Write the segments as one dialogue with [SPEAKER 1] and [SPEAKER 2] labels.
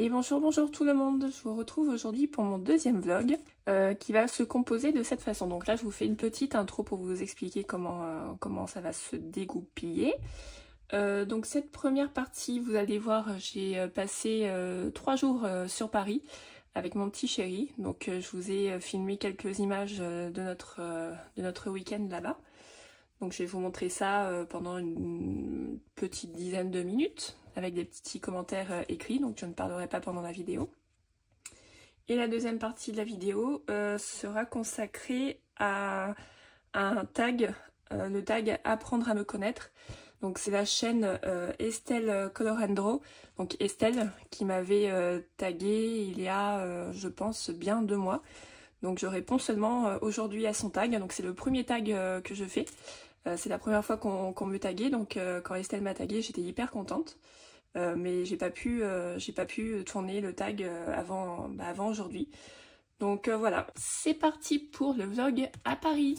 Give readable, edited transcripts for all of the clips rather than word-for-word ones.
[SPEAKER 1] Et bonjour, bonjour tout le monde, je vous retrouve aujourd'hui pour mon deuxième vlog qui va se composer de cette façon. Donc là je vous fais une petite intro pour vous expliquer comment ça va se dégoupiller. Donc cette première partie, vous allez voir, j'ai passé 3 jours sur Paris avec mon petit chéri. Donc je vous ai filmé quelques images de notre week-end là-bas. Donc je vais vous montrer ça pendant une petite dizaine de minutes avec des petits commentaires écrits, donc je ne parlerai pas pendant la vidéo. Et la deuxième partie de la vidéo sera consacrée à un tag, le tag Apprendre à me connaître. Donc c'est la chaîne Estelle Colorandro, donc Estelle qui m'avait tagué il y a je pense bien 2 mois. Donc je réponds seulement aujourd'hui à son tag, donc c'est le premier tag que je fais. C'est la première fois qu'on me taguait, donc quand Estelle m'a tagué, j'étais hyper contente. Mais j'ai pas pu tourner le tag avant aujourd'hui. Donc voilà, c'est parti pour le vlog à Paris.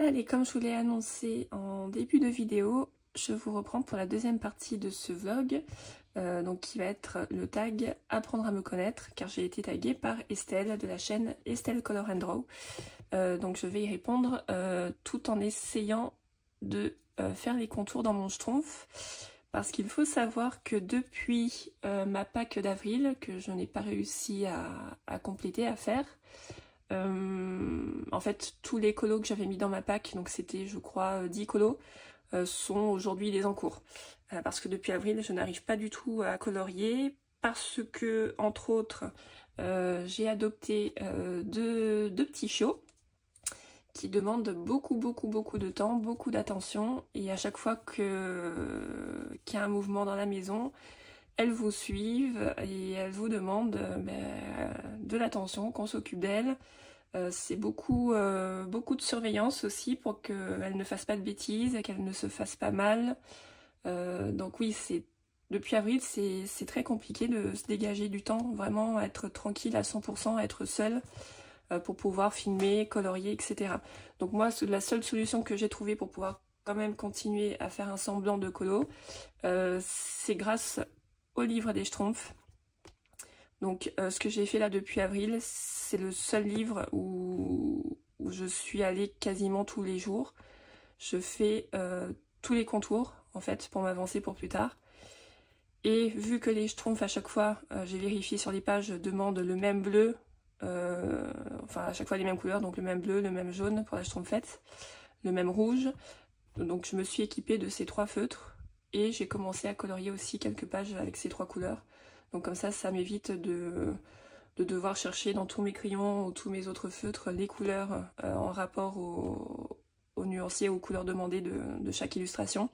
[SPEAKER 1] Allez, comme je vous l'ai annoncé en début de vidéo, je vous reprends pour la deuxième partie de ce vlog, donc qui va être le tag apprendre à me connaître, car j'ai été taguée par Estelle de la chaîne Estelle Color and Draw. Donc je vais y répondre tout en essayant de faire les contours dans mon schtroumpf, parce qu'il faut savoir que depuis ma Pâques d'avril, que je n'ai pas réussi à compléter, à faire, en fait tous les colos que j'avais mis dans ma Pâques, donc c'était je crois 10 colos, sont aujourd'hui des encours. Parce que depuis avril, je n'arrive pas du tout à colorier, parce que, entre autres, j'ai adopté deux petits chiots qui demandent beaucoup de temps, beaucoup d'attention, et à chaque fois qu'il y a un mouvement dans la maison, elles vous suivent et elles vous demandent de l'attention, qu'on s'occupe d'elles. C'est beaucoup de surveillance aussi pour qu'elles ne fassent pas de bêtises, qu'elles ne se fassent pas mal. Donc oui, depuis avril, c'est très compliqué de se dégager du temps, vraiment être tranquille à 100%, être seule pour pouvoir filmer, colorier, etc. Donc moi, la seule solution que j'ai trouvée pour pouvoir quand même continuer à faire un semblant de colo, c'est grâce au livre des Schtroumpfs. Donc ce que j'ai fait là depuis avril, c'est le seul livre où je suis allée quasiment tous les jours. Je fais tous les contours en fait pour m'avancer pour plus tard. Et vu que les Schtroumpfs à chaque fois, j'ai vérifié sur les pages, demandent le même bleu, enfin à chaque fois les mêmes couleurs, donc le même bleu, le même jaune pour la Schtroumpfette, le même rouge. Donc je me suis équipée de ces 3 feutres et j'ai commencé à colorier aussi quelques pages avec ces 3 couleurs. Donc comme ça m'évite de devoir chercher dans tous mes crayons ou tous mes autres feutres les couleurs en rapport au nuancier, aux couleurs demandées de chaque illustration.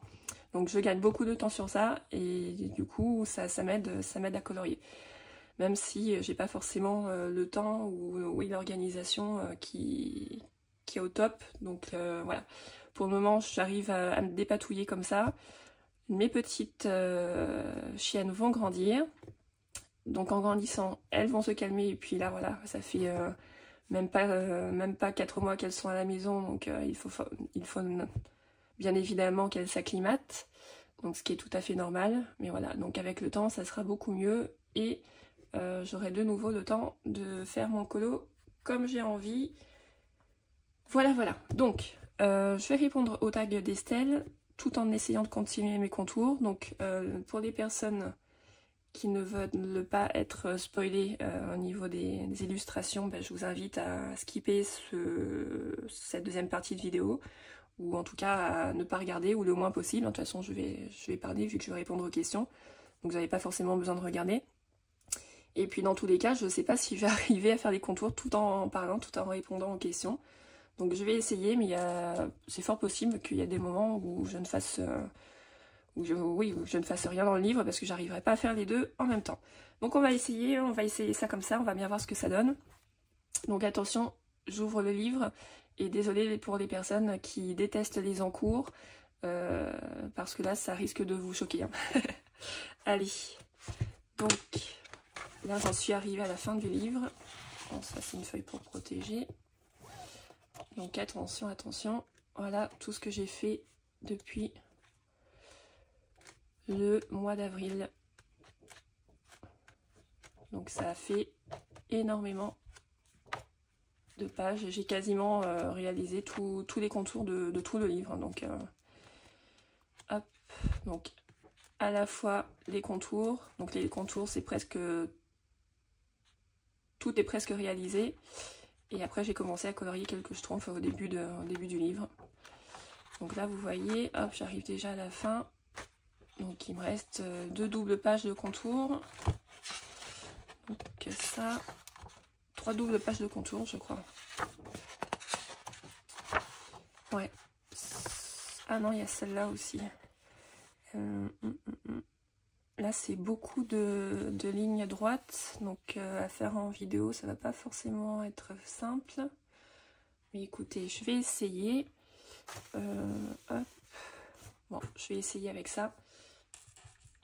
[SPEAKER 1] Donc je gagne beaucoup de temps sur ça et du coup ça m'aide à colorier. Même si j'ai pas forcément le temps ou l'organisation qui est au top. Donc voilà, pour le moment j'arrive à me dépatouiller comme ça. Mes petites chiennes vont grandir. Donc en grandissant, elles vont se calmer et puis là voilà, ça fait même pas 4 mois qu'elles sont à la maison, donc il faut bien évidemment qu'elles s'acclimatent, donc ce qui est tout à fait normal, mais voilà, donc avec le temps ça sera beaucoup mieux et j'aurai de nouveau le temps de faire mon colo comme j'ai envie. Voilà, donc je vais répondre au tag d'Estelle tout en essayant de continuer mes contours. Donc pour les personnes qui ne veulent pas être spoilés au niveau des illustrations, je vous invite à skipper cette deuxième partie de vidéo, ou en tout cas à ne pas regarder, ou le moins possible. De toute façon je vais parler vu que je vais répondre aux questions, donc vous n'avez pas forcément besoin de regarder. Et puis dans tous les cas, je ne sais pas si je vais arriver à faire les contours tout en parlant, tout en répondant aux questions. Donc je vais essayer, mais c'est fort possible qu'il y a des moments où je ne fasse... où je ne fasse rien dans le livre parce que j'arriverai pas à faire les deux en même temps. Donc on va essayer ça comme ça, on va bien voir ce que ça donne. Donc attention, j'ouvre le livre et désolé pour les personnes qui détestent les encours, parce que là ça risque de vous choquer. Hein. Allez, donc là j'en suis arrivée à la fin du livre. Bon, ça c'est une feuille pour protéger. Donc attention, voilà tout ce que j'ai fait depuis le mois d'avril. Donc ça a fait énormément de pages. J'ai quasiment réalisé tous les contours de tout le livre. Donc hop, donc à la fois les contours. Donc les contours c'est presque... tout est presque réalisé. Et après j'ai commencé à colorier quelques schtroumpfs au début du livre. Donc là vous voyez, hop, j'arrive déjà à la fin. Donc il me reste 2 doubles pages de contour. Donc ça, 3 doubles pages de contour je crois. Ouais. Ah non, il y a celle-là aussi. Là c'est beaucoup de lignes droites. Donc à faire en vidéo ça va pas forcément être simple. Mais écoutez, je vais essayer. Hop. Bon, je vais essayer avec ça.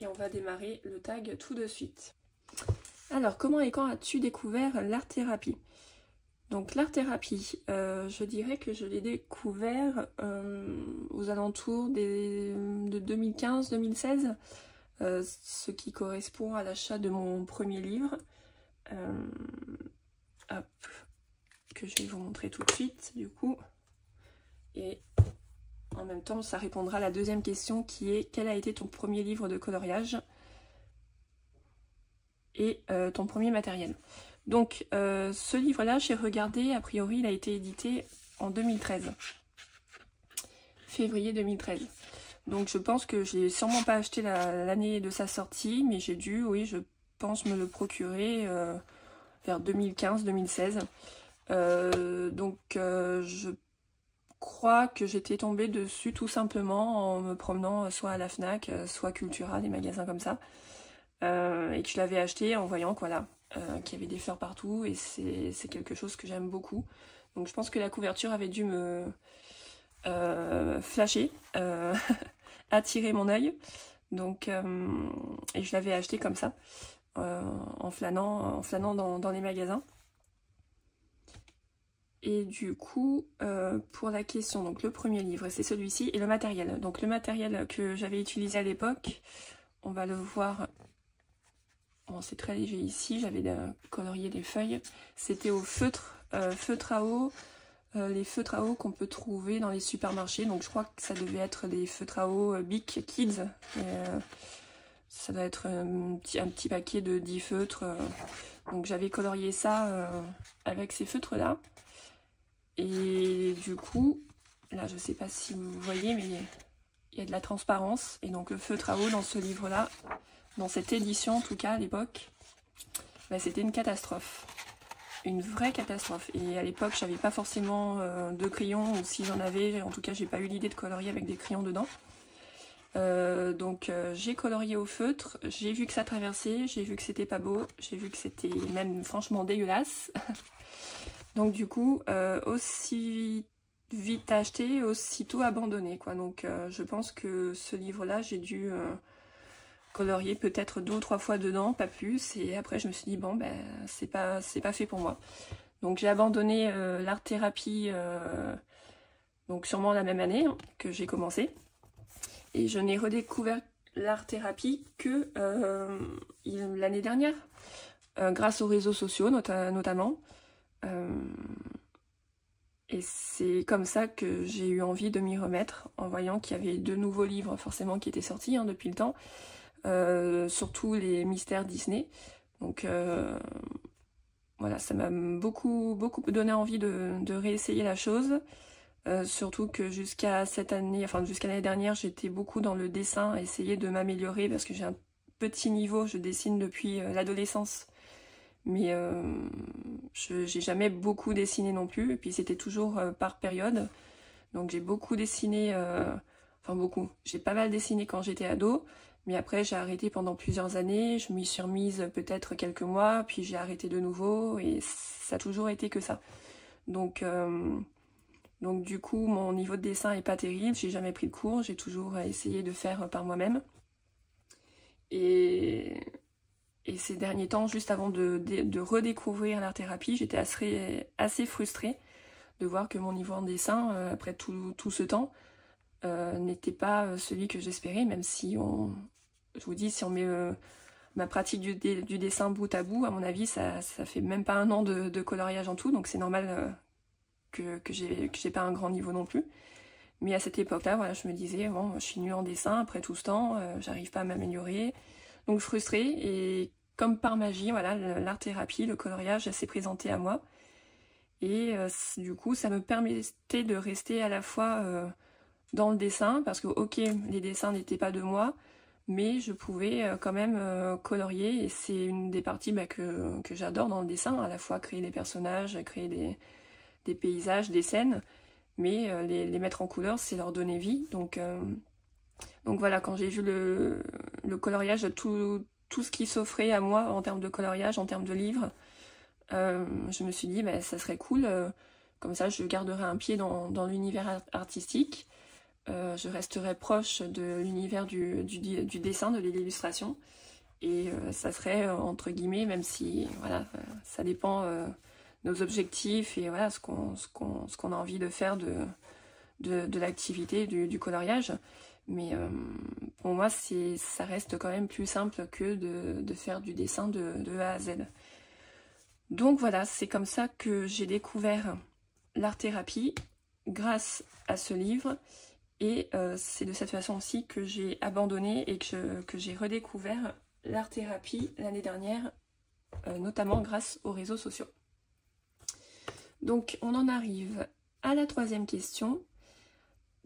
[SPEAKER 1] Et on va démarrer le tag tout de suite. Alors, comment et quand as-tu découvert l'art-thérapie? Donc l'art-thérapie, je dirais que je l'ai découvert aux alentours de 2015-2016, ce qui correspond à l'achat de mon premier livre. Hop, que je vais vous montrer tout de suite du coup. Et en même temps, ça répondra à la deuxième question qui est: quel a été ton premier livre de coloriage et ton premier matériel? Donc ce livre-là, j'ai regardé, a priori, il a été édité en 2013. Février 2013. Donc je pense que je l'ai sûrement pas acheté l'année de sa sortie, mais j'ai dû, oui, je pense me le procurer vers 2015-2016. Je crois que j'étais tombée dessus tout simplement en me promenant soit à la Fnac, soit Cultura, des magasins comme ça. Et que je l'avais acheté en voyant qu'il y avait des fleurs partout, et c'est quelque chose que j'aime beaucoup. Donc je pense que la couverture avait dû me flasher, attirer mon œil. Donc, et je l'avais acheté comme ça, en flânant dans les magasins. Et du coup, pour la question, donc le premier livre, c'est celui-ci, et le matériel. Donc le matériel que j'avais utilisé à l'époque, on va le voir. Bon, c'est très léger ici, j'avais colorié des feuilles. C'était au feutre, feutre à eau, les feutres à eau qu'on peut trouver dans les supermarchés. Donc je crois que ça devait être des feutres à eau Bic Kids. Ça doit être un petit paquet de 10 feutres. Donc j'avais colorié ça avec ces feutres-là. Et du coup, là je sais pas si vous voyez, mais il y a de la transparence. Et donc le feutre à eau dans ce livre-là, dans cette édition en tout cas à l'époque, bah, c'était une catastrophe. Une vraie catastrophe. Et à l'époque, j'avais pas forcément de crayons, ou si j'en avais, en tout cas, j'ai pas eu l'idée de colorier avec des crayons dedans. J'ai colorié au feutre, j'ai vu que ça traversait, j'ai vu que c'était pas beau, j'ai vu que c'était même franchement dégueulasse. Donc du coup, aussi vite acheté, aussitôt abandonné, quoi. Donc je pense que ce livre-là, j'ai dû colorier peut-être 2 ou 3 fois dedans, pas plus, et après je me suis dit bon ben c'est pas fait pour moi. Donc j'ai abandonné l'art-thérapie, donc sûrement la même année que j'ai commencé, et je n'ai redécouvert l'art-thérapie que l'année dernière, grâce aux réseaux sociaux notamment, et c'est comme ça que j'ai eu envie de m'y remettre, en voyant qu'il y avait 2 nouveaux livres forcément qui étaient sortis depuis le temps. Surtout les mystères Disney. Donc voilà, ça m'a beaucoup donné envie de réessayer la chose. Surtout que jusqu'à cette année, enfin jusqu'à l'année dernière, j'étais beaucoup dans le dessin, essayer de m'améliorer parce que j'ai un petit niveau, je dessine depuis l'adolescence. Mais j'ai jamais beaucoup dessiné non plus, et puis c'était toujours par période. Donc j'ai beaucoup dessiné, enfin beaucoup, j'ai pas mal dessiné quand j'étais ado. Mais après, j'ai arrêté pendant plusieurs années, je m'y suis remise peut-être quelques mois, puis j'ai arrêté de nouveau, et ça a toujours été que ça. Donc du coup, mon niveau de dessin est pas terrible, j'ai jamais pris de cours, j'ai toujours essayé de faire par moi-même. Et ces derniers temps, juste avant de redécouvrir l'art-thérapie, j'étais assez frustrée de voir que mon niveau en dessin, après tout ce temps, n'était pas celui que j'espérais, même si je vous dis, si on met ma pratique du dessin bout à bout, à mon avis, ça fait même pas 1 an de coloriage en tout, donc c'est normal que j'ai pas un grand niveau non plus. Mais à cette époque-là, voilà, je me disais, bon, je suis nulle en dessin après tout ce temps, j'arrive pas à m'améliorer, donc frustrée, et comme par magie, voilà, l'art-thérapie, le coloriage s'est présenté à moi, et du coup, ça me permettait de rester à la fois dans le dessin, parce que ok, les dessins n'étaient pas de moi, mais je pouvais quand même colorier, et c'est une des parties que j'adore dans le dessin, à la fois créer des personnages, créer des paysages, des scènes, mais les mettre en couleur, c'est leur donner vie. Donc voilà, quand j'ai vu le coloriage de tout ce qui s'offrait à moi en termes de coloriage, en termes de livres, je me suis dit, ça serait cool, comme ça je garderai un pied dans l'univers artistique. Je resterai proche de l'univers du dessin, de l'illustration, et ça serait entre guillemets, même si voilà, ça dépend nos objectifs et voilà ce qu'on a envie de faire de l'activité du coloriage. Mais pour moi, ça reste quand même plus simple que de faire du dessin de A à Z. Donc voilà, c'est comme ça que j'ai découvert l'art-thérapie grâce à ce livre. Et c'est de cette façon aussi que j'ai abandonné et que j'ai redécouvert l'art-thérapie l'année dernière, notamment grâce aux réseaux sociaux. Donc on en arrive à la troisième question.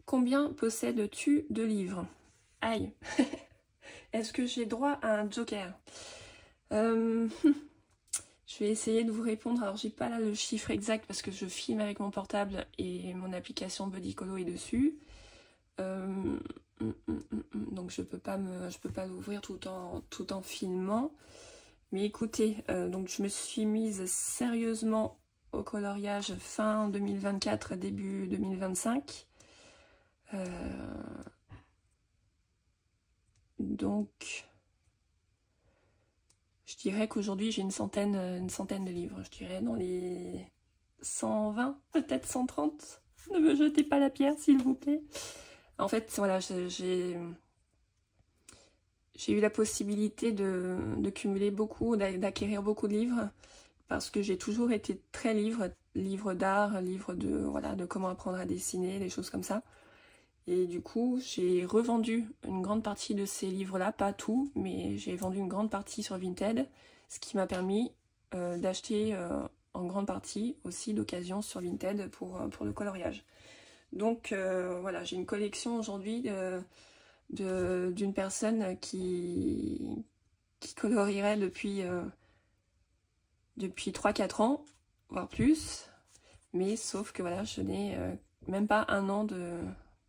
[SPEAKER 1] Combien possèdes-tu de livres? Aïe. Est-ce que j'ai droit à un joker? Je vais essayer de vous répondre. Alors j'ai pas là le chiffre exact parce que je filme avec mon portable et mon application Bodycolo est dessus. Donc je peux pas l'ouvrir tout en filmant. Mais écoutez, donc je me suis mise sérieusement au coloriage fin 2024, début 2025. Donc je dirais qu'aujourd'hui j'ai une centaine de livres. Je dirais dans les 120, peut-être 130. Ne me jetez pas la pierre s'il vous plaît. En fait, voilà, j'ai eu la possibilité de cumuler beaucoup, d'acquérir beaucoup de livres, parce que j'ai toujours été très livre d'art, livre de comment apprendre à dessiner, des choses comme ça. Et du coup, j'ai revendu une grande partie de ces livres-là, pas tout, mais j'ai vendu une grande partie sur Vinted, ce qui m'a permis d'acheter en grande partie aussi d'occasion sur Vinted pour le coloriage. Donc voilà, j'ai une collection aujourd'hui d'une personne qui colorierait depuis 3-4 ans, voire plus. Mais sauf que voilà, je n'ai même pas un an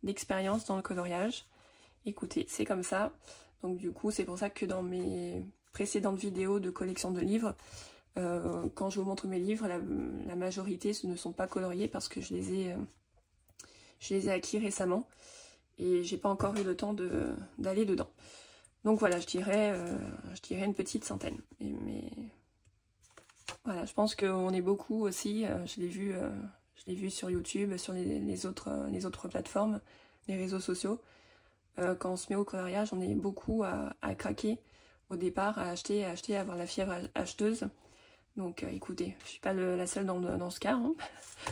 [SPEAKER 1] d'expérience dans le coloriage. Écoutez, c'est comme ça. Donc du coup, c'est pour ça que dans mes précédentes vidéos de collection de livres, quand je vous montre mes livres, la majorité ne sont pas coloriés parce que je les ai acquis récemment et j'ai pas encore eu le temps d'aller dedans. Donc voilà, je dirais une petite centaine. Mais voilà, je pense qu'on est beaucoup aussi. Je l'ai vu sur YouTube, sur les autres plateformes, les réseaux sociaux. Quand on se met au coloriage, on est beaucoup à craquer au départ, à acheter, à avoir la fièvre acheteuse. Donc écoutez, je suis pas la seule dans ce cas. Hein.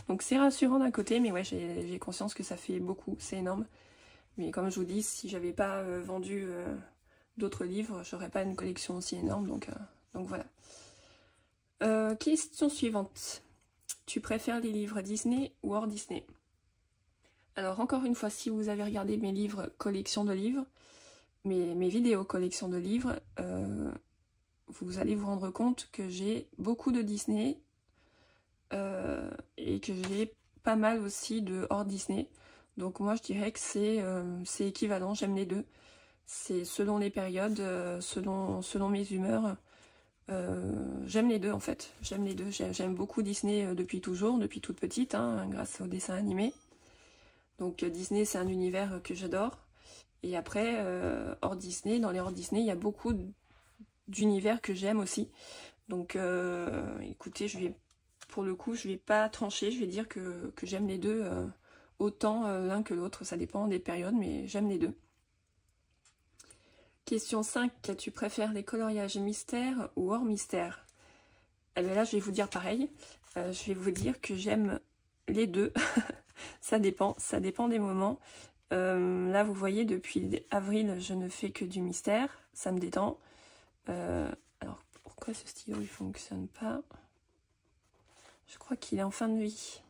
[SPEAKER 1] Donc c'est rassurant d'un côté, mais ouais, j'ai conscience que ça fait beaucoup, c'est énorme. Mais comme je vous dis, si j'avais pas vendu d'autres livres, j'aurais pas une collection aussi énorme. Donc voilà. Question suivante. Tu préfères les livres Disney ou hors Disney? Alors encore une fois, si vous avez regardé mes livres collection de livres, mes vidéos collection de livres, vous allez vous rendre compte que j'ai beaucoup de Disney et que j'ai pas mal aussi de hors Disney. Donc moi je dirais que c'est équivalent, j'aime les deux. C'est selon les périodes, selon mes humeurs. J'aime les deux en fait, j'aime les deux. J'aime beaucoup Disney depuis toujours, depuis toute petite, hein, grâce aux dessins animés. Donc Disney c'est un univers que j'adore. Et après, hors Disney, dans les hors Disney, il y a beaucoup d'univers que j'aime aussi. Donc écoutez, pour le coup, je vais pas trancher, je vais dire que j'aime les deux autant l'un que l'autre, ça dépend des périodes, mais j'aime les deux. Question 5, tu préfères les coloriages mystère ou hors mystère? Eh bien là, je vais vous dire pareil, je vais vous dire que j'aime les deux, ça dépend des moments. Là, vous voyez, depuis avril, je ne fais que du mystère, ça me détend. Alors, pourquoi ce stylo il fonctionne pas? Je crois qu'il est en fin de vie.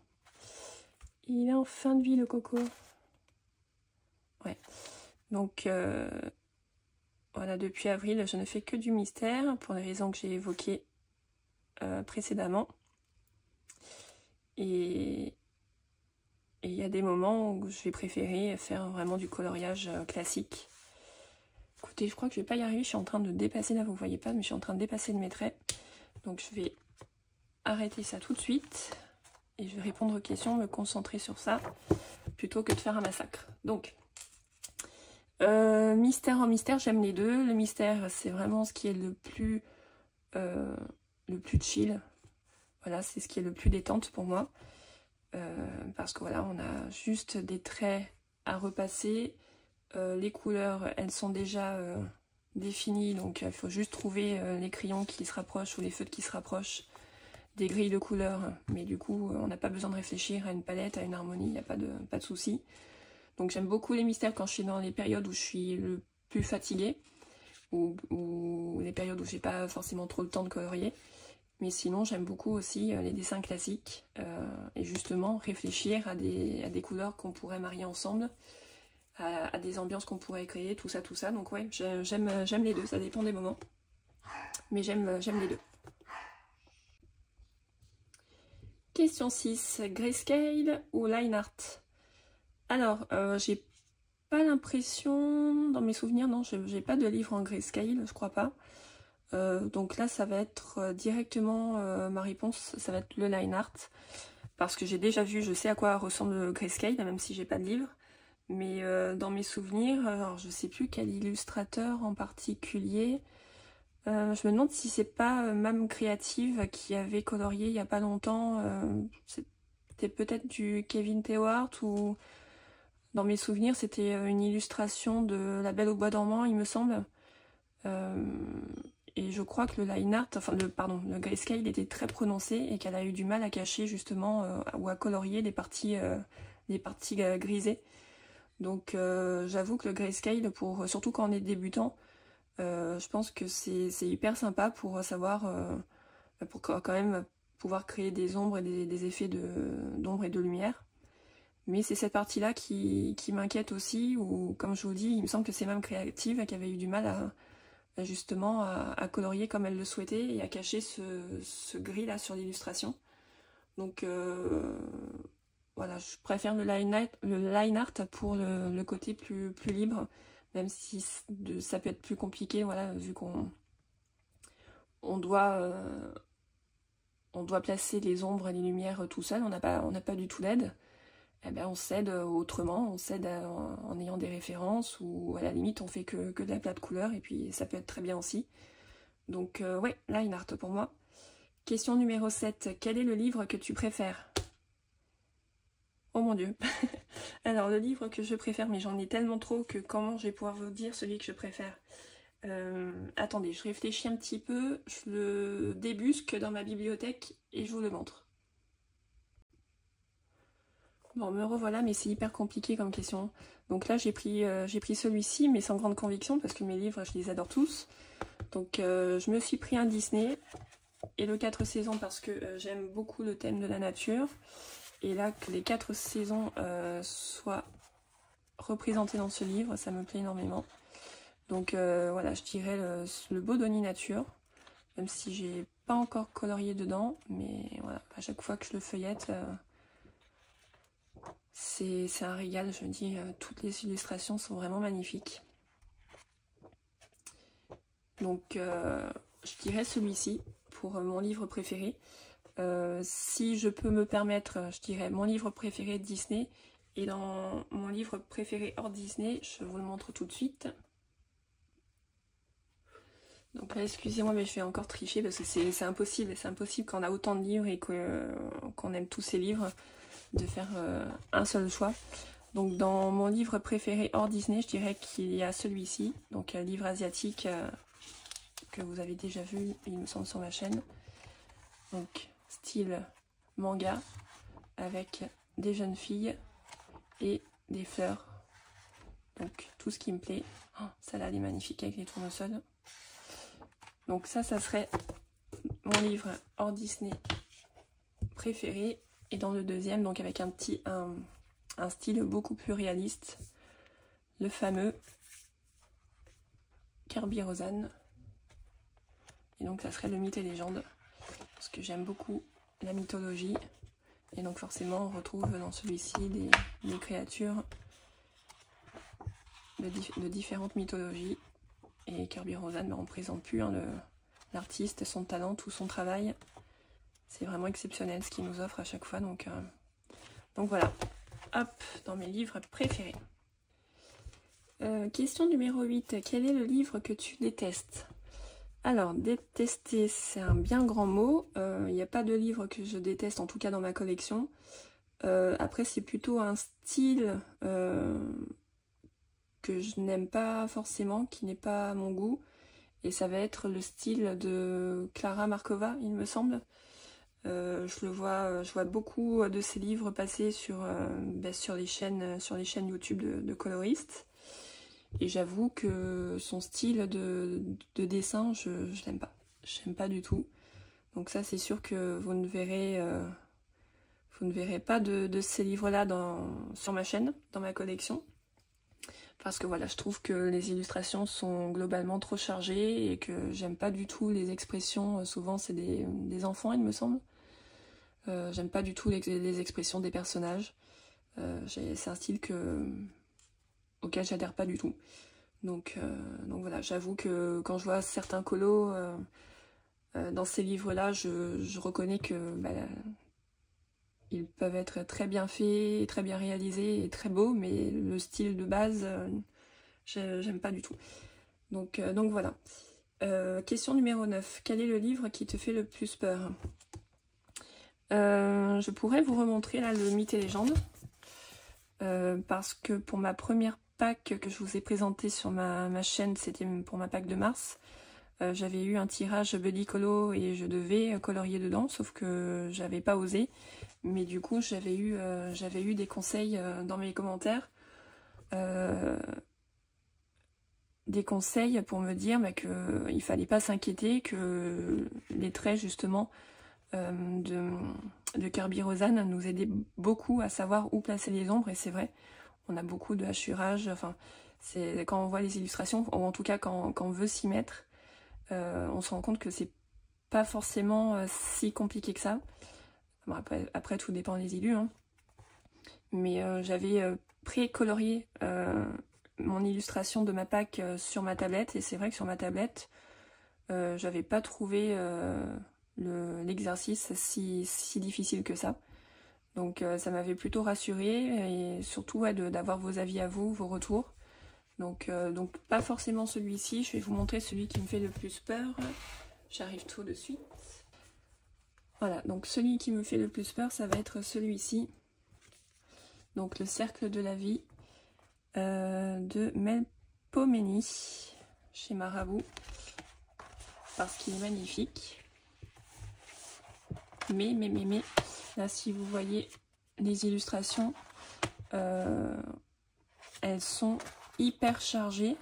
[SPEAKER 1] Il est en fin de vie, le coco. Ouais. Donc, voilà, depuis avril, je ne fais que du mystère, pour les raisons que j'ai évoquées précédemment. Et il y a des moments où je vais préférer faire vraiment du coloriage classique. Écoutez, je crois que je vais pas y arriver, je suis en train de dépasser, là vous voyez pas, mais je suis en train de dépasser de mes traits. Donc je vais arrêter ça tout de suite et je vais répondre aux questions, me concentrer sur ça, plutôt que de faire un massacre. Donc, mystère en mystère, j'aime les deux. Le mystère, c'est vraiment ce qui est le plus chill. Voilà, c'est ce qui est le plus détente pour moi. Parce que voilà, on a juste des traits à repasser. Les couleurs, elles sont déjà définies, donc il faut juste trouver les crayons qui se rapprochent ou les feutres qui se rapprochent des grilles de couleurs. Mais du coup, on n'a pas besoin de réfléchir à une palette, à une harmonie, il n'y a pas de souci. Donc j'aime beaucoup les mystères quand je suis dans les périodes où je suis le plus fatiguée, ou les périodes où j'ai pas forcément trop le temps de colorier. Mais sinon, j'aime beaucoup aussi les dessins classiques et justement réfléchir à des couleurs qu'on pourrait marier ensemble, à des ambiances qu'on pourrait créer, tout ça. Donc ouais, j'aime les deux, ça dépend des moments. Mais j'aime les deux. Question 6, Grayscale ou Line Art? Alors, j'ai pas l'impression, dans mes souvenirs, non, j'ai pas de livre en Grayscale, je crois pas. Donc là, ça va être directement ma réponse, ça va être le line art. Parce que j'ai déjà vu, je sais à quoi ressemble le Grayscale, même si j'ai pas de livre. Mais dans mes souvenirs, alors je sais plus quel illustrateur en particulier. Je me demande si c'est pas Mam Creative qui avait colorié il y a pas longtemps. C'était peut-être du Kevin Tewart ou... Dans mes souvenirs, c'était une illustration de La Belle au bois dormant, il me semble. Et je crois que le line art, enfin le grayscale était très prononcé et qu'elle a eu du mal à cacher justement ou à colorier les parties grisées. Donc j'avoue que le grayscale, surtout quand on est débutant, je pense que c'est hyper sympa pour savoir, pour quand même pouvoir créer des ombres et des effets d'ombre et de lumière. Mais c'est cette partie-là qui m'inquiète aussi, ou comme je vous dis, il me semble que c'est même Créative qui avait eu du mal justement à colorier comme elle le souhaitait et à cacher ce gris-là sur l'illustration. Donc voilà, je préfère le line art pour le côté plus libre, même si ça peut être plus compliqué, voilà, vu qu'on doit placer les ombres et les lumières tout seul, on n'a pas du tout d'aide. Eh ben, on s'aide autrement, on s'aide en ayant des références ou à la limite on fait que de la plate couleur et puis ça peut être très bien aussi. Donc ouais, line art pour moi. Question numéro 7, quel est le livre que tu préfères? Oh mon dieu. Alors le livre que je préfère, mais j'en ai tellement trop que comment je vais pouvoir vous dire celui que je préfère? Attendez, je réfléchis un petit peu, je le débusque dans ma bibliothèque et je vous le montre. Bon, me revoilà, mais c'est hyper compliqué comme question. Donc là, j'ai pris celui-ci, mais sans grande conviction, parce que mes livres, je les adore tous. Donc je me suis pris un Disney, et le 4 saisons, parce que j'aime beaucoup le thème de la nature. Et là, que les 4 saisons soient représentées dans ce livre, ça me plaît énormément. Donc voilà, je dirais le Bodoni Nature, même si j'ai pas encore colorié dedans, mais voilà, à chaque fois que je le feuillette... c'est un régal, je me dis, toutes les illustrations sont vraiment magnifiques. Donc je dirais celui-ci pour mon livre préféré. Si je peux me permettre, je dirais mon livre préféré Disney. Et dans mon livre préféré hors Disney, je vous le montre tout de suite. Donc là, excusez-moi, mais je vais encore tricher parce que c'est impossible. C'est impossible quand on a autant de livres et qu'on aime tous ces livres de faire un seul choix. Donc dans mon livre préféré hors Disney, je dirais qu'il y a celui-ci, donc un livre asiatique que vous avez déjà vu, il me semble, sur ma chaîne. Donc style manga, avec des jeunes filles et des fleurs. Donc tout ce qui me plaît. Oh, ça là, elle est magnifique avec les tournesols. Donc ça serait mon livre hors Disney préféré. Et dans le deuxième, donc avec un style beaucoup plus réaliste, le fameux Kirby Roseanne. Et donc ça serait le mythe et légende, parce que j'aime beaucoup la mythologie. Et donc forcément on retrouve dans celui-ci des créatures de différentes mythologies. Et Kirby Roseanne ne représente plus hein, l'artiste, son talent, tout son travail. C'est vraiment exceptionnel ce qu'il nous offre à chaque fois. Donc voilà, hop, dans mes livres préférés. Question numéro 8. Quel est le livre que tu détestes? Alors, détester, c'est un bien grand mot. Il n'y a pas de livre que je déteste, en tout cas dans ma collection. Après, c'est plutôt un style que je n'aime pas forcément, qui n'est pas à mon goût. Et ça va être le style de Clara Markova, il me semble. Je vois beaucoup de ses livres passer sur les chaînes YouTube de coloristes. Et j'avoue que son style de dessin, je l'aime pas. J'aime pas du tout. Donc ça, c'est sûr que vous ne verrez pas de ces livres-là sur ma chaîne, dans ma collection. Parce que voilà, je trouve que les illustrations sont globalement trop chargées et que j'aime pas du tout les expressions. Souvent, c'est des enfants, il me semble. J'aime pas du tout les expressions des personnages. C'est un style auquel j'adhère pas du tout. Donc voilà, j'avoue que quand je vois certains colos dans ces livres-là, je reconnais que ils peuvent être très bien faits, très bien réalisés et très beaux, mais le style de base, j'aime pas du tout. Donc voilà. Question numéro 9. Quel est le livre qui te fait le plus peur? Je pourrais vous remontrer là le Mythes et légendes. Parce que pour ma première pack que je vous ai présentée sur ma chaîne, c'était pour ma pack de mars. J'avais eu un tirage Buddy Colo et je devais colorier dedans, sauf que j'avais pas osé. Mais du coup, j'avais eu des conseils dans mes commentaires. Des conseils pour me dire qu'il fallait pas s'inquiéter, que les traits justement de Kirby Rosanne nous aidaient beaucoup à savoir où placer les ombres, et c'est vrai, on a beaucoup de hachurage, enfin, c'est quand on voit les illustrations, ou en tout cas quand on veut s'y mettre, on se rend compte que c'est pas forcément si compliqué que ça. Bon, après tout dépend des illus, hein. Mais j'avais pré-colorié mon illustration de ma pack sur ma tablette, et c'est vrai que sur ma tablette, j'avais pas trouvé l'exercice si difficile que ça. Donc ça m'avait plutôt rassurée, et surtout d'avoir vos avis à vous, vos retours. Donc pas forcément celui-ci, je vais vous montrer celui qui me fait le plus peur. J'arrive tout de suite. Voilà, donc celui qui me fait le plus peur, ça va être celui-ci. Donc le cercle de la vie de Melpomene chez Marabout, parce qu'il est magnifique. Mais, là si vous voyez les illustrations, elles sont hyper chargées.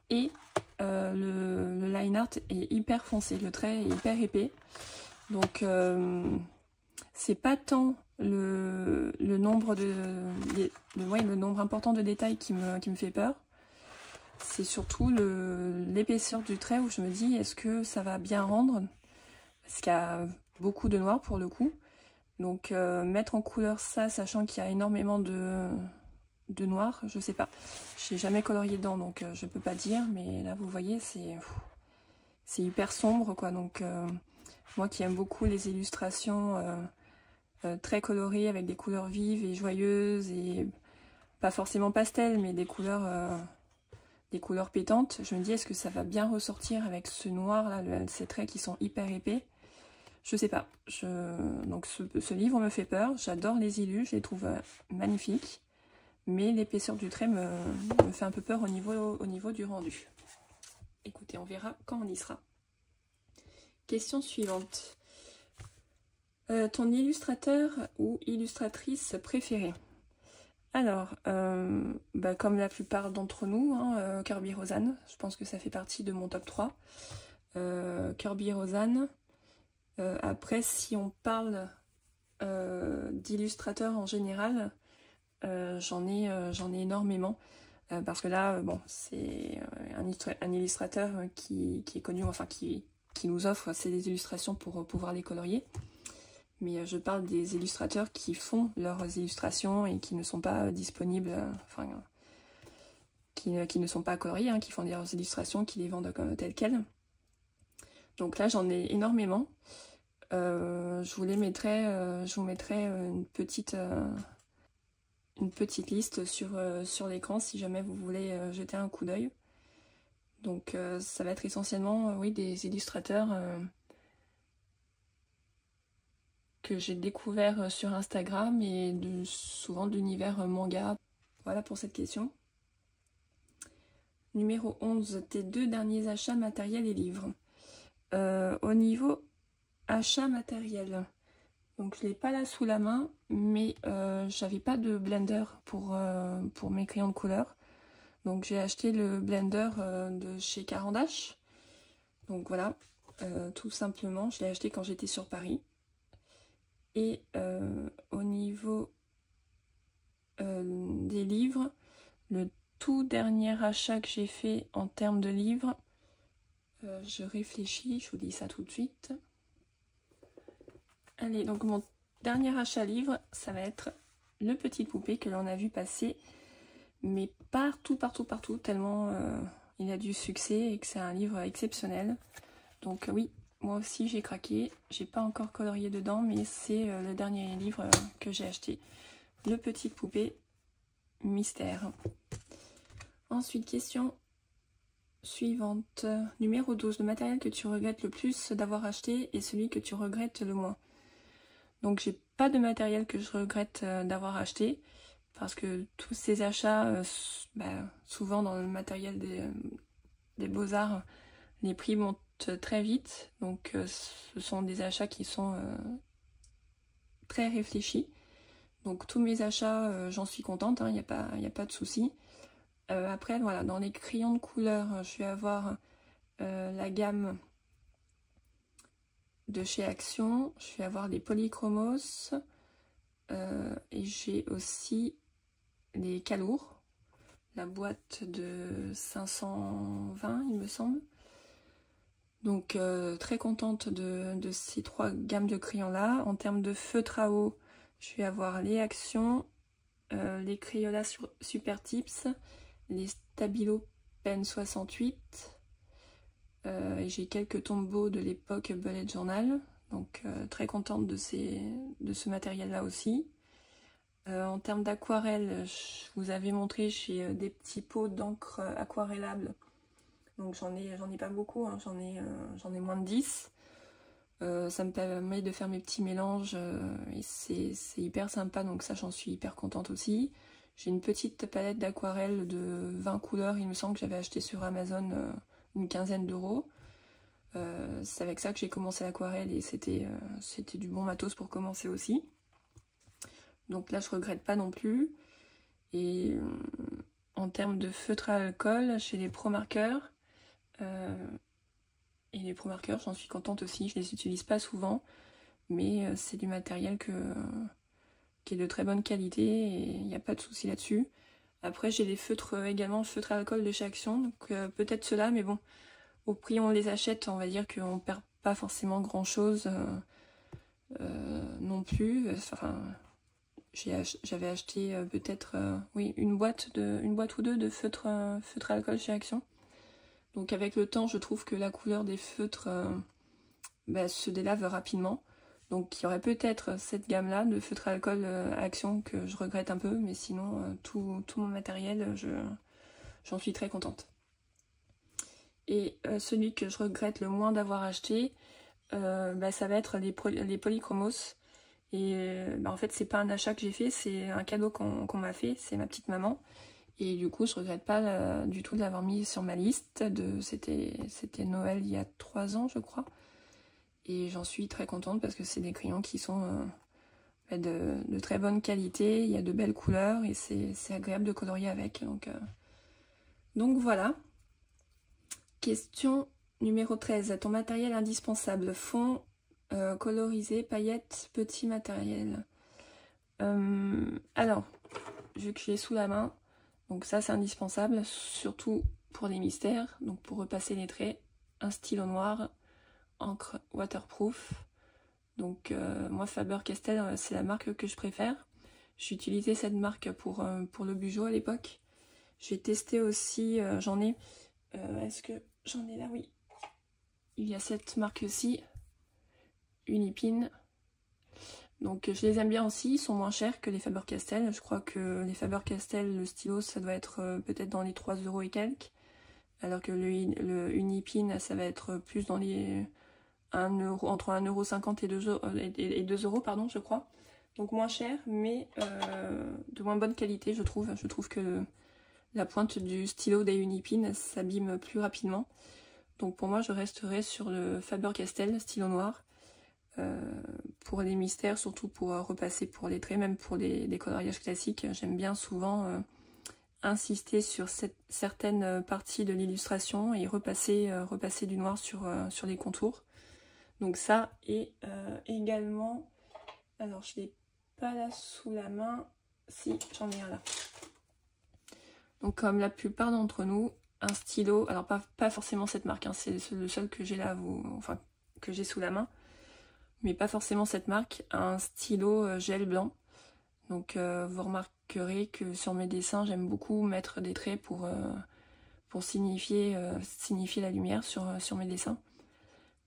[SPEAKER 1] Et le line art est hyper foncé, le trait est hyper épais. Donc c'est pas tant le nombre le nombre important de détails qui me fait peur. C'est surtout l'épaisseur du trait où je me dis est-ce que ça va bien rendre, parce qu'il y a beaucoup de noir pour le coup. Donc mettre en couleur ça, sachant qu'il y a énormément de noir, je sais pas. J'ai jamais colorié dedans, donc je peux pas dire, mais là vous voyez, c'est hyper sombre quoi. Donc moi qui aime beaucoup les illustrations très colorées avec des couleurs vives et joyeuses, et pas forcément pastel, mais des couleurs pétantes, je me dis est-ce que ça va bien ressortir avec ce noir là, ces traits qui sont hyper épais. Je sais pas. Donc ce livre me fait peur. J'adore les illus, je les trouve magnifiques. Mais l'épaisseur du trait me fait un peu peur au niveau du rendu. Écoutez, on verra quand on y sera. Question suivante. Ton illustrateur ou illustratrice préférée? Alors, comme la plupart d'entre nous, hein, Kirby Rosanne, je pense que ça fait partie de mon top 3. Kirby Rosanne. Après, si on parle d'illustrateurs en général, j'en ai énormément. Parce que là, bon, c'est un illustrateur qui est connu, enfin qui nous offre ses illustrations pour pouvoir les colorier. Mais je parle des illustrateurs qui font leurs illustrations et qui ne sont pas disponibles, qui ne sont pas coloriés, hein, qui font leurs illustrations, qui les vendent comme telles quelles. Donc là, j'en ai énormément. Je vous mettrai une petite liste sur l'écran si jamais vous voulez jeter un coup d'œil. Donc ça va être essentiellement oui, des illustrateurs que j'ai découvert sur Instagram et souvent d'univers manga. Voilà pour cette question. Numéro 11, tes 2 derniers achats matériels et livres. Au niveau achat matériel, donc je l'ai pas là sous la main, mais j'avais pas de blender pour mes crayons de couleur. Donc j'ai acheté le blender de chez Caran d'Ache. Donc voilà, tout simplement, je l'ai acheté quand j'étais sur Paris. Et au niveau des livres, le tout dernier achat que j'ai fait en termes de livres, je réfléchis, je vous dis ça tout de suite. Allez, donc mon dernier achat livre, ça va être le Petite Poupée que l'on a vu passer, mais partout, tellement il a du succès et que c'est un livre exceptionnel. Donc oui, moi aussi j'ai craqué, j'ai pas encore colorié dedans, mais c'est le dernier livre que j'ai acheté. Le Petite Poupée Mystère. Ensuite, question suivante. Numéro 12. Le matériel que tu regrettes le plus d'avoir acheté et celui que tu regrettes le moins. Donc j'ai pas de matériel que je regrette d'avoir acheté, parce que tous ces achats, souvent dans le matériel des beaux-arts, les prix montent très vite. Donc ce sont des achats qui sont très réfléchis. Donc tous mes achats, j'en suis contente, il n'y a pas de souci. Après, voilà, dans les crayons de couleur, je vais avoir la gamme de chez Action. Je vais avoir les polychromos. Et j'ai aussi les Calours. La boîte de 520, il me semble. Donc, très contente de ces 3 gammes de crayons-là. En termes de feutre à eau, je vais avoir les Action, les Crayola Super Tips, les Stabilo Pen 68. Et j'ai quelques tombeaux de l'époque Bullet Journal. Donc, très contente de ce matériel-là aussi. En termes d'aquarelle, je vous avais montré, j'ai des petits pots d'encre aquarellable. Donc j'en ai pas beaucoup, hein, j'en ai moins de 10. Ça me permet de faire mes petits mélanges et c'est hyper sympa, donc ça j'en suis hyper contente aussi. J'ai une petite palette d'aquarelle de 20 couleurs, il me semble que j'avais acheté sur Amazon une quinzaine d'euros. C'est avec ça que j'ai commencé l'aquarelle et c'était du bon matos pour commencer aussi. Donc là, je regrette pas non plus. Et en termes de feutre à alcool, chez les Pro Markers, et les Pro Markers, j'en suis contente aussi. Je les utilise pas souvent, mais c'est du matériel qui est de très bonne qualité et il n'y a pas de souci là-dessus. Après, j'ai les feutres également, feutres à alcool de chez Action, donc peut-être ceux-là, mais bon, au prix où on les achète, on va dire qu'on perd pas forcément grand-chose non plus. Enfin, j'avais acheté peut-être oui, une boîte ou deux de feutres à alcool chez Action. Donc avec le temps, je trouve que la couleur des feutres se délave rapidement. Donc il y aurait peut-être cette gamme-là de feutres à alcool Action que je regrette un peu, mais sinon tout mon matériel, j'en suis très contente. Et celui que je regrette le moins d'avoir acheté, ça va être les polychromos. Et en fait, c'est pas un achat que j'ai fait, c'est un cadeau qu'on m'a fait, c'est ma petite maman. Et du coup, je regrette pas du tout de l'avoir mis sur ma liste. C'était Noël il y a 3 ans, je crois. Et j'en suis très contente parce que c'est des crayons qui sont de très bonne qualité. Il y a de belles couleurs et c'est agréable de colorier avec. Donc voilà. Question numéro 13. Ton matériel indispensable, fond, colorisé, paillettes, petit matériel. Alors, vu que je l'ai sous la main, donc ça c'est indispensable, surtout pour les mystères, donc pour repasser les traits, un stylo noir, encre waterproof. Donc moi Faber-Castell, c'est la marque que je préfère. J'ai utilisé cette marque pour le Bugeaud à l'époque. J'ai testé aussi, j'en ai, est-ce que j'en ai là? Oui. Il y a cette marque-ci, Unipin. Donc je les aime bien aussi, ils sont moins chers que les Faber-Castell. Je crois que les Faber-Castell, le stylo, ça doit être peut-être dans les 3 € et quelques. alors que le Unipin, ça va être plus dans les 1 euro, entre 1,50 € et 2 euros, pardon, je crois. Donc moins cher, mais de moins bonne qualité, je trouve. Je trouve que la pointe du stylo des Unipin s'abîme plus rapidement. Donc pour moi, je resterai sur le Faber-Castell stylo noir. Pour les mystères, surtout pour repasser pour les traits, même pour les coloriages classiques, j'aime bien souvent insister sur certaines parties de l'illustration et repasser du noir sur les contours. Donc ça, et également, alors je l'ai pas là sous la main, si j'en ai un là. Donc comme la plupart d'entre nous, un stylo, alors pas forcément cette marque, hein, c'est le seul que j'ai là, enfin que j'ai sous la main, mais pas forcément cette marque, un stylo gel blanc. Donc vous remarquerez que sur mes dessins, j'aime beaucoup mettre des traits pour signifier la lumière sur mes dessins.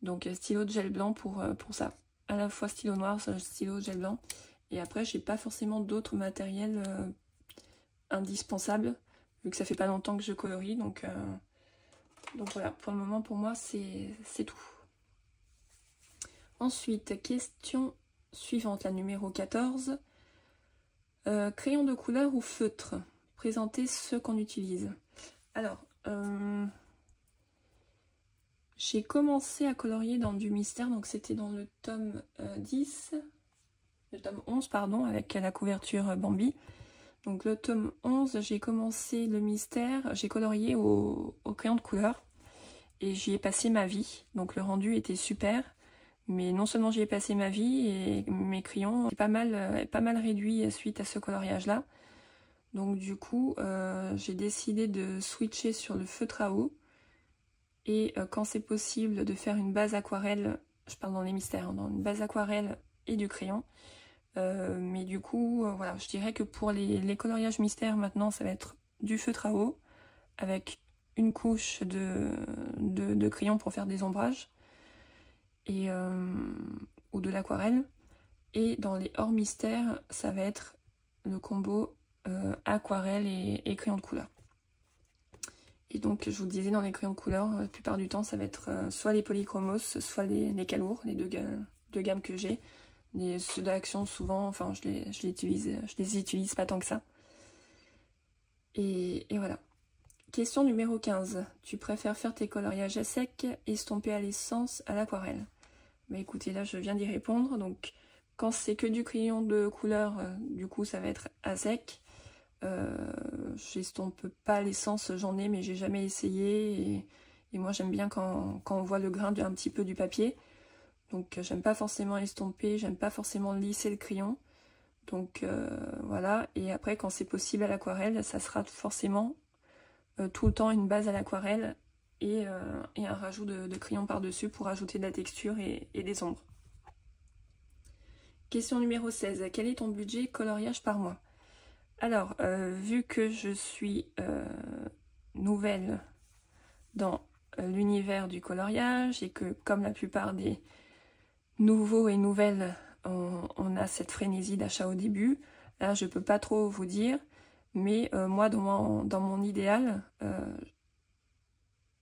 [SPEAKER 1] Donc stylo de gel blanc pour ça. À la fois stylo noir, stylo gel blanc. Et après, j'ai pas forcément d'autres matériels indispensables, vu que ça fait pas longtemps que je colorie. Donc voilà, pour le moment, pour moi, c'est tout. Ensuite, question suivante, la numéro 14. Crayon de couleur ou feutre? Présenter ce qu'on utilise. Alors, j'ai commencé à colorier dans du mystère, donc c'était dans le tome 11, pardon, avec la couverture Bambi. Donc le tome 11, j'ai commencé le mystère, j'ai colorié au crayon de couleur et j'y ai passé ma vie. Donc le rendu était super, mais non seulement j'y ai passé ma vie, et mes crayons étaient pas mal réduits suite à ce coloriage-là. Donc du coup, j'ai décidé de switcher sur le feutre à eau. Et quand c'est possible de faire une base aquarelle, je parle dans les mystères, hein, dans une base aquarelle et du crayon. Mais du coup, voilà, je dirais que pour les coloriages mystères, maintenant, ça va être du feutre à eau, avec une couche de crayon pour faire des ombrages, et, ou de l'aquarelle. Et dans les hors mystères, ça va être le combo aquarelle et crayon de couleur. Et donc, je vous disais, dans les crayons de couleur, la plupart du temps, ça va être soit les polychromos, soit les calours, les deux gammes que j'ai. Ceux d'action, souvent, enfin, je les utilise pas tant que ça. Et voilà. Question numéro 15. Tu préfères faire tes coloriages à sec, estomper à l'essence, à l'aquarelle? Bah écoutez, là, je viens d'y répondre. Donc, quand c'est que du crayon de couleur, du coup, ça va être à sec. J'estompe pas l'essence, j'en ai, mais j'ai jamais essayé. Et moi, j'aime bien quand on voit le grain un petit peu du papier. Donc, j'aime pas forcément estomper, j'aime pas forcément lisser le crayon. Donc, voilà. Et après, quand c'est possible à l'aquarelle, ça sera forcément tout le temps une base à l'aquarelle et un rajout de crayon par-dessus pour ajouter de la texture et des ombres. Question numéro 16. Quel est ton budget coloriage par mois? Alors, vu que je suis nouvelle dans l'univers du coloriage et que, comme la plupart des nouveaux et nouvelles, on a cette frénésie d'achat au début, là, je peux pas trop vous dire, mais moi, dans mon idéal,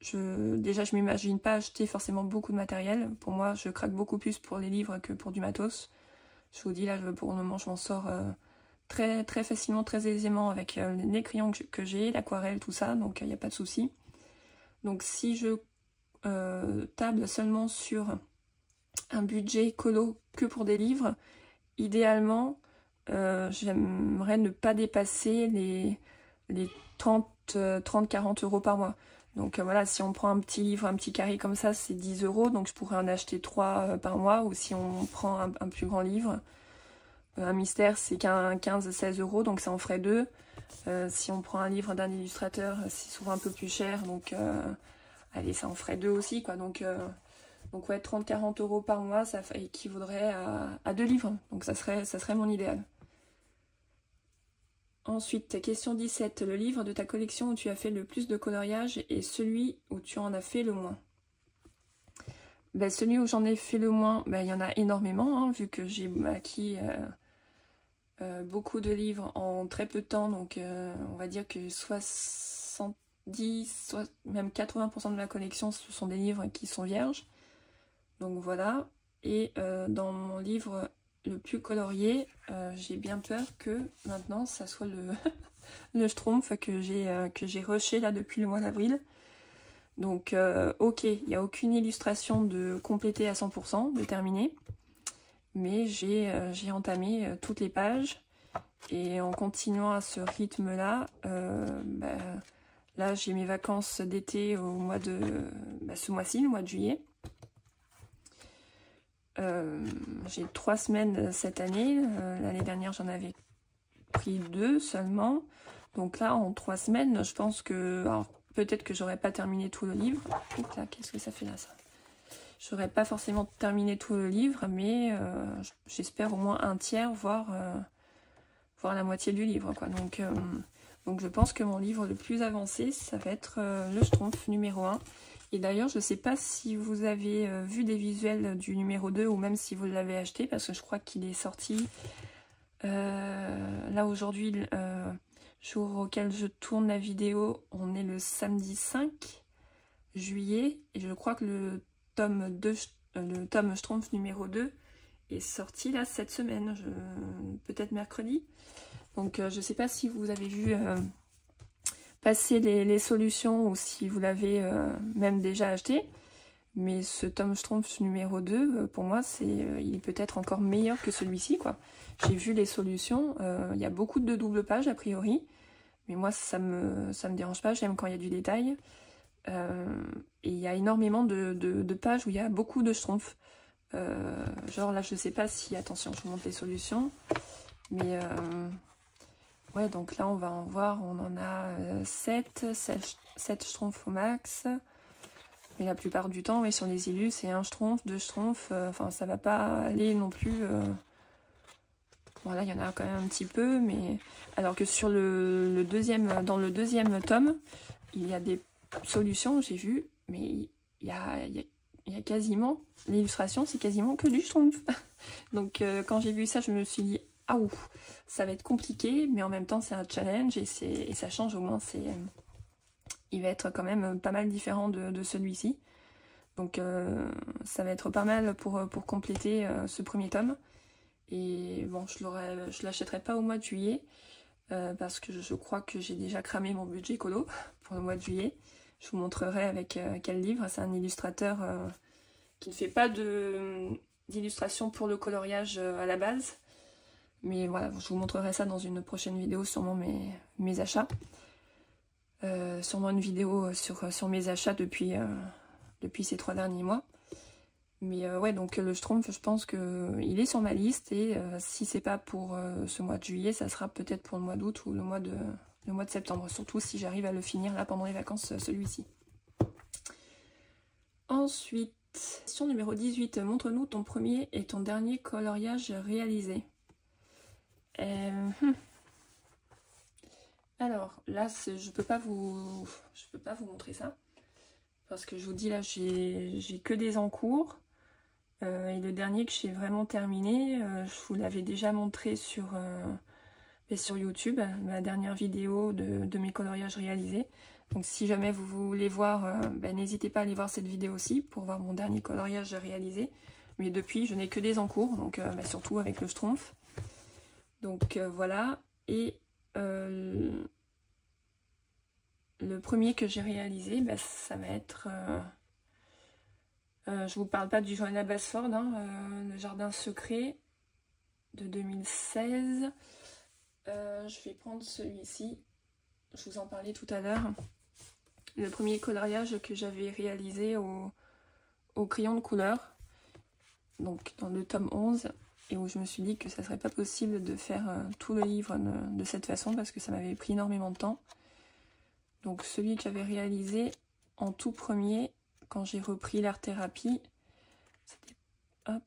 [SPEAKER 1] déjà, je m'imagine pas acheter forcément beaucoup de matériel. Pour moi, je craque beaucoup plus pour les livres que pour du matos. Je vous dis, là, pour le moment, je m'en sors très, très facilement, très aisément avec les crayons que j'ai, l'aquarelle, tout ça, donc il n'y a pas de souci. Donc si je table seulement sur un budget colo que pour des livres, idéalement, j'aimerais ne pas dépasser les 30-40 euros par mois. Donc voilà, si on prend un petit livre, un petit carré comme ça, c'est 10 euros, donc je pourrais en acheter 3 par mois, ou si on prend un plus grand livre, un mystère, c'est 15-16 euros, donc ça en ferait 2. Si on prend un livre d'un illustrateur, c'est souvent un peu plus cher, donc allez, ça en ferait 2 aussi, quoi. Donc ouais, 30-40 euros par mois, ça équivaudrait à 2 livres, donc ça serait mon idéal. Ensuite, question 17. Le livre de ta collection où tu as fait le plus de coloriage et celui où tu en as fait le moins? Ben, celui où j'en ai fait le moins, ben, il y en a énormément, hein, vu que j'ai acquis beaucoup de livres en très peu de temps, donc on va dire que 70 même 80% de ma collection, ce sont des livres qui sont vierges. Donc voilà. Et dans mon livre le plus colorié, j'ai bien peur que maintenant ça soit le Schtroumpf que j'ai rushé là depuis le mois d'avril. Donc ok, il n'y a aucune illustration de complétée à 100%, de terminée. Mais j'ai entamé toutes les pages. Et en continuant à ce rythme-là, là j'ai mes vacances d'été au mois de ce mois-ci, le mois de juillet. J'ai 3 semaines cette année. L'année dernière j'en avais pris 2 seulement. Donc là en 3 semaines, je pense que peut-être que j'aurais pas terminé tout le livre. Qu'est-ce que ça fait là ça? J'aurais pas forcément terminé tout le livre, mais j'espère au moins un tiers, voire la moitié du livre, quoi. Donc je pense que mon livre le plus avancé, ça va être le Schtroumpf numéro 1. Et d'ailleurs, je ne sais pas si vous avez vu des visuels du numéro 2 ou même si vous l'avez acheté, parce que je crois qu'il est sorti là aujourd'hui, jour auquel je tourne la vidéo, on est le samedi 5 juillet. Et je crois que le tome Schtroumpf numéro 2 est sorti là cette semaine, peut-être mercredi. Donc je ne sais pas si vous avez vu passer les solutions ou si vous l'avez même déjà acheté. Mais ce tome Schtroumpf numéro 2, pour moi, il est peut-être encore meilleur que celui-ci, quoi. J'ai vu les solutions, il y a beaucoup de doubles pages a priori. Mais moi, ça me dérange pas, j'aime quand il y a du détail. Et il y a énormément de pages où il y a beaucoup de Schtroumpf. Genre là, je sais pas si... Attention, je vous montre les solutions. Mais... ouais, donc là, on va en voir. On en a 7 Schtroumpfs au max. Mais la plupart du temps, oui, sur les illus, c'est 1 Schtroumpf, 2 Schtroumpfs. Enfin, ça va pas aller non plus... Voilà, il y en a quand même un petit peu. Mais alors que sur dans le deuxième tome, il y a des solutions, j'ai vu. Mais il y a quasiment... L'illustration, c'est quasiment que du Schtroumpf. Donc, quand j'ai vu ça, je me suis dit... Ah ouf, ça va être compliqué, mais en même temps c'est un challenge et ça change au moins. Il va être quand même pas mal différent de celui-ci. Donc ça va être pas mal pour compléter ce premier tome. Et bon, je l'achèterai pas au mois de juillet parce que je crois que j'ai déjà cramé mon budget colo pour le mois de juillet. Je vous montrerai avec quel livre. C'est un illustrateur qui ne fait pas d'illustration pour le coloriage à la base. Mais voilà, je vous montrerai ça dans une prochaine vidéo, sûrement mes achats. Sûrement une vidéo sur mes achats depuis ces 3 derniers mois. Mais ouais, donc le Schtroumpf, je pense qu'il est sur ma liste. Et si c'est pas pour ce mois de juillet, ça sera peut-être pour le mois d'août ou le mois de septembre. Surtout si j'arrive à le finir là pendant les vacances, celui-ci. Ensuite, question numéro 18. Montre-nous ton premier et ton dernier coloriage réalisé. Alors là, je peux pas vous montrer ça parce que je vous dis là, j'ai que des en cours et le dernier que j'ai vraiment terminé, je vous l'avais déjà montré sur YouTube, ma dernière vidéo de mes coloriages réalisés. Donc si jamais vous voulez voir, n'hésitez pas à aller voir cette vidéo aussi pour voir mon dernier coloriage réalisé. Mais depuis, je n'ai que des en cours, donc surtout avec le Schtroumpf. Donc voilà, et le premier que j'ai réalisé, ça va être, je vous parle pas du Johanna Basford, le Jardin secret de 2016. Je vais prendre celui-ci, je vous en parlais tout à l'heure. Le premier coloriage que j'avais réalisé au crayon de couleur, donc dans le tome 11. Et où je me suis dit que ça serait pas possible de faire tout le livre de cette façon parce que ça m'avait pris énormément de temps. Donc celui que j'avais réalisé en tout premier quand j'ai repris l'art-thérapie, c'était... Hop,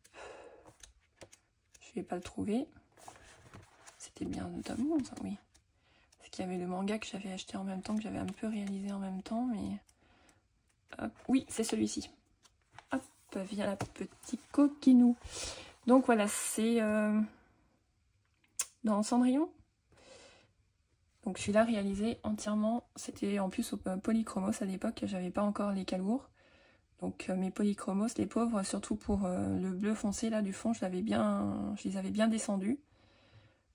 [SPEAKER 1] je vais pas le trouver. C'était bien le tome 11, oui. Parce qu'il y avait le manga que j'avais acheté en même temps, que j'avais un peu réalisé en même temps, mais... Hop, oui, c'est celui-ci. Hop, vient la petite coquinou. Donc voilà, c'est dans Cendrillon. Donc celui-là réalisé entièrement, c'était en plus au polychromos à l'époque, j'avais pas encore les calours. Donc mes polychromos, les pauvres, surtout pour le bleu foncé là du fond, je les avais bien descendus.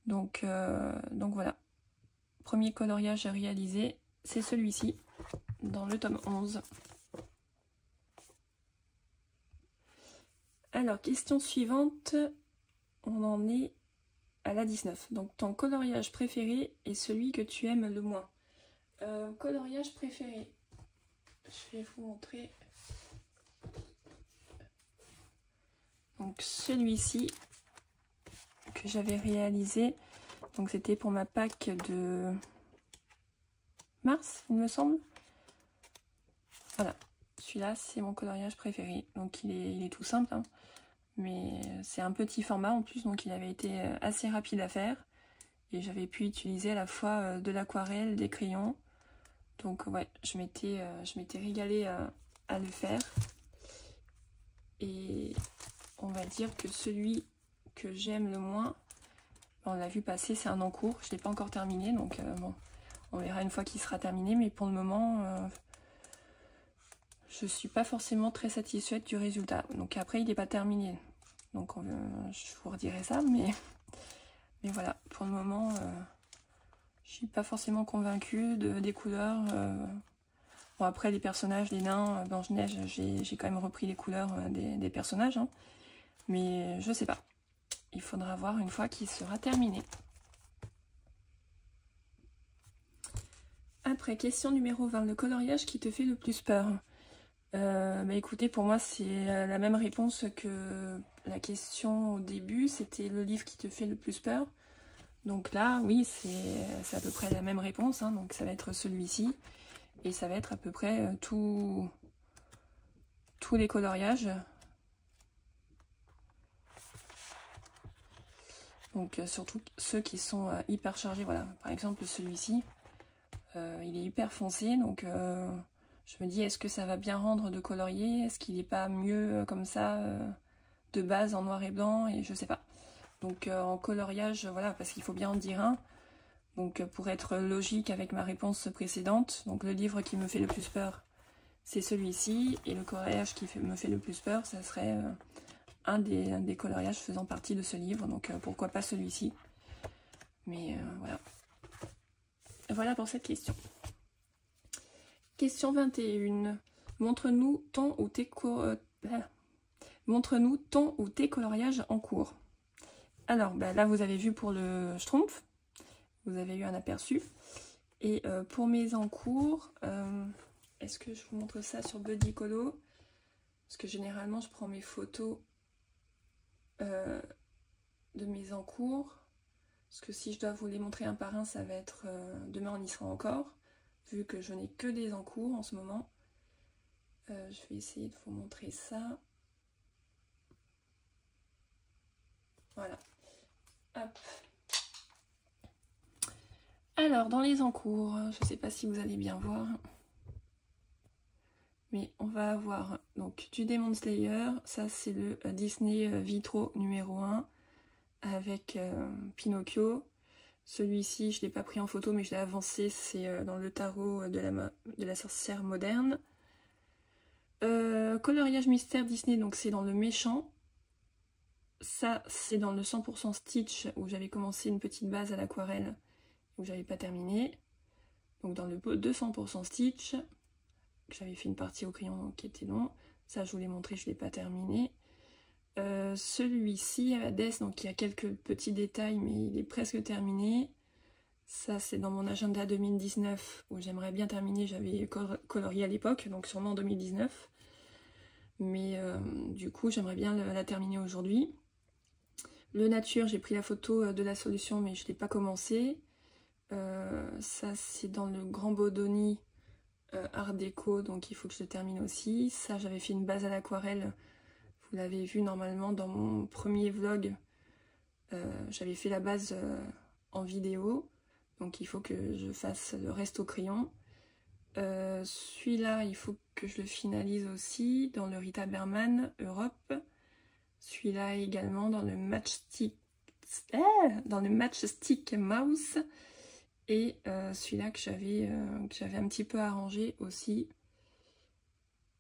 [SPEAKER 1] Donc voilà. Premier coloriage réalisé, c'est celui-ci, dans le tome 11. Alors, question suivante, on en est à la 19. Donc, ton coloriage préféré est celui que tu aimes le moins. Coloriage préféré, je vais vous montrer. Donc, celui-ci que j'avais réalisé, donc c'était pour ma Pâques de mars, il me semble. Voilà, celui-là, c'est mon coloriage préféré. Donc, il est tout simple, hein. Mais c'est un petit format en plus, donc il avait été assez rapide à faire. Et j'avais pu utiliser à la fois de l'aquarelle, des crayons. Donc ouais, je m'étais régalée à le faire. Et on va dire que celui que j'aime le moins, on l'a vu passer, c'est un en cours. Je ne l'ai pas encore terminé, donc bon, on verra une fois qu'il sera terminé. Mais pour le moment, je ne suis pas forcément très satisfaite du résultat. Donc après, il n'est pas terminé. Donc je vous redirai ça, mais voilà, pour le moment, je suis pas forcément convaincue des couleurs. Bon, après, les personnages, les nains, Blanche-Neige, j'ai quand même repris les couleurs des personnages, hein, mais je sais pas. Il faudra voir une fois qu'il sera terminé. Après, question numéro 20, le coloriage qui te fait le plus peur. Bah écoutez, pour moi, c'est la même réponse que la question au début, c'était le livre qui te fait le plus peur. Donc là, oui, c'est à peu près la même réponse, hein, donc ça va être celui-ci. Et ça va être à peu près tous les coloriages. Donc surtout ceux qui sont hyper chargés, voilà. Par exemple, celui-ci, il est hyper foncé, donc je me dis, est-ce que ça va bien rendre de colorier? Est-ce qu'il n'est pas mieux comme ça, de base en noir et blanc? Et je sais pas. Donc en coloriage, voilà, parce qu'il faut bien en dire un. Donc pour être logique avec ma réponse précédente, donc le livre qui me fait le plus peur, c'est celui-ci. Et le coloriage qui me fait le plus peur, ça serait un des coloriages faisant partie de ce livre. Donc pourquoi pas celui-ci. Mais voilà. Voilà pour cette question. Question 21. Montre-nous ton ou tes coloriages en cours. Alors bah, là vous avez vu pour le Schtroumpf, vous avez eu un aperçu. Et pour mes encours, est-ce que je vous montre ça sur Buddycolo? Parce que généralement je prends mes photos de mes encours. Parce que si je dois vous les montrer un par un, ça va être... demain on y sera encore, vu que je n'ai que des encours en ce moment. Je vais essayer de vous montrer ça. Voilà. Hop. Alors, dans les encours, je ne sais pas si vous allez bien voir. Mais on va avoir donc du Demon Slayer. Ça, c'est le Disney Vitro numéro 1 avec Pinocchio. Celui-ci, je ne l'ai pas pris en photo, mais je l'ai avancé. C'est dans le tarot de la sorcière moderne. Coloriage mystère Disney, donc c'est dans le méchant. Ça, c'est dans le 100% Stitch, où j'avais commencé une petite base à l'aquarelle, où j'avais pas terminé. Donc dans le 200% Stitch, j'avais fait une partie au crayon qui était long. Ça, je vous l'ai montré, je ne l'ai pas terminé. Celui-ci, Hades, donc il y a quelques petits détails, mais il est presque terminé. Ça, c'est dans mon agenda 2019, où j'aimerais bien terminer. J'avais colorié à l'époque, donc sûrement en 2019. Mais du coup, j'aimerais bien la terminer aujourd'hui. Le nature, j'ai pris la photo de la solution, mais je ne l'ai pas commencé. Ça, c'est dans le Grand Bodoni Art Déco, donc il faut que je le termine aussi. Ça, j'avais fait une base à l'aquarelle. Vous l'avez vu normalement dans mon premier vlog. J'avais fait la base en vidéo. Donc il faut que je fasse le reste au crayon. Celui-là, il faut que je le finalise aussi dans le Rita Berman Europe. Celui-là également dans le Matchstick Mouse. Et celui-là que j'avais un petit peu arrangé aussi.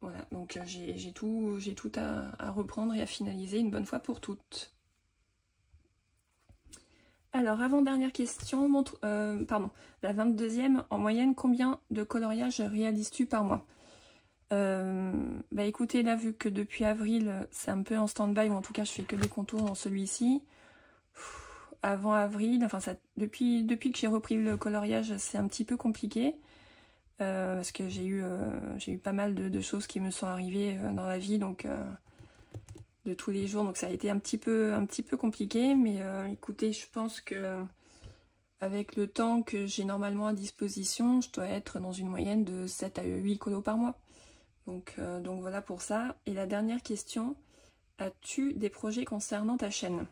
[SPEAKER 1] Voilà, donc j'ai tout à reprendre et à finaliser une bonne fois pour toutes. Alors, avant-dernière question, la 22e, en moyenne, combien de coloriage réalises-tu par mois? Bah écoutez, là, vu que depuis avril, c'est un peu en stand-by, ou en tout cas, je fais que des contours dans celui-ci. Avant avril, enfin, depuis que j'ai repris le coloriage, c'est un petit peu compliqué. Parce que j'ai eu pas mal de choses qui me sont arrivées dans la vie, donc de tous les jours, donc ça a été un petit peu compliqué, mais écoutez, je pense que avec le temps que j'ai normalement à disposition, je dois être dans une moyenne de 7 à 8 colos par mois. Donc voilà pour ça. Et la dernière question, as-tu des projets concernant ta chaîne?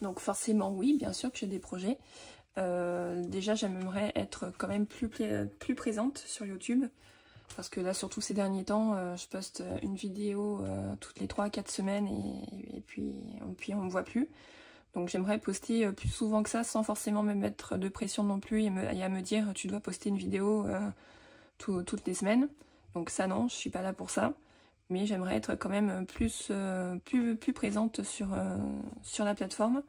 [SPEAKER 1] Donc forcément oui, bien sûr que j'ai des projets. Déjà j'aimerais être quand même plus présente sur YouTube, parce que là surtout ces derniers temps je poste une vidéo toutes les 3 à 4 semaines et puis on me voit plus. Donc j'aimerais poster plus souvent que ça sans forcément me mettre de pression non plus et à me dire tu dois poster une vidéo toutes les semaines. Donc ça non, je suis pas là pour ça. Mais j'aimerais être quand même plus présente sur la plateforme.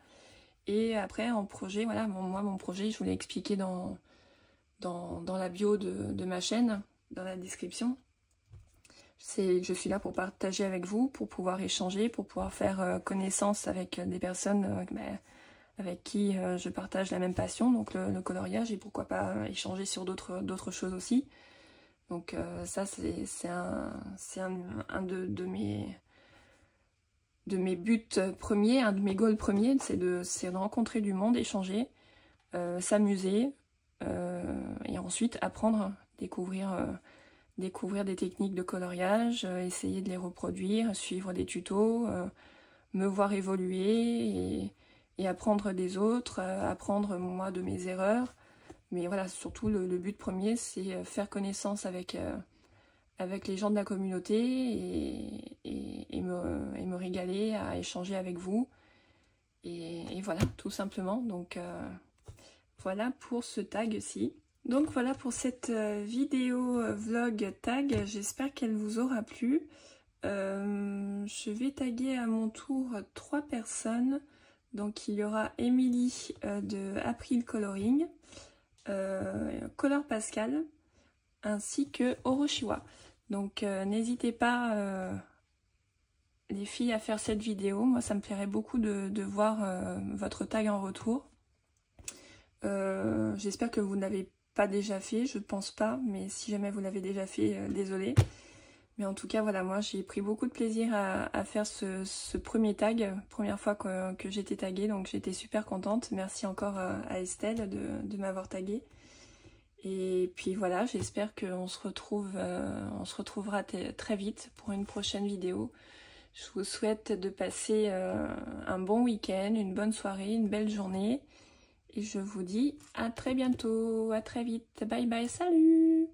[SPEAKER 1] Et après en projet, voilà, mon projet, je vous l'ai expliqué dans la bio de ma chaîne, dans la description. Je suis là pour partager avec vous, pour pouvoir échanger, pour pouvoir faire connaissance avec des personnes avec qui je partage la même passion, donc le coloriage, et pourquoi pas échanger sur d'autres choses aussi. Donc ça c'est un de mes buts premiers, un de mes goals premiers, c'est de rencontrer du monde, échanger, s'amuser, et ensuite apprendre, découvrir des techniques de coloriage, essayer de les reproduire, suivre des tutos, me voir évoluer et apprendre des autres, apprendre moi de mes erreurs. Mais voilà, surtout le but premier, c'est faire connaissance avec les gens de la communauté et me régaler à échanger avec vous. Et voilà, tout simplement. Donc voilà pour ce tag-ci. Donc voilà pour cette vidéo vlog tag, j'espère qu'elle vous aura plu. Je vais taguer à mon tour 3 personnes. Donc il y aura Émilie de April Coloring, Color Pascal, ainsi que Oroshiwa. Donc n'hésitez pas les filles à faire cette vidéo, moi ça me plairait beaucoup de voir votre tag en retour. J'espère que vous ne l'avez pas déjà fait, je pense pas, mais si jamais vous l'avez déjà fait, désolé. Mais en tout cas, voilà, moi j'ai pris beaucoup de plaisir à faire ce premier tag, première fois que j'étais taguée, donc j'étais super contente. Merci encore à Estelle de m'avoir taguée. Et puis voilà, j'espère qu'on se retrouvera très vite pour une prochaine vidéo. Je vous souhaite de passer un bon week-end, une bonne soirée, une belle journée. Et je vous dis à très bientôt, à très vite. Bye bye, salut!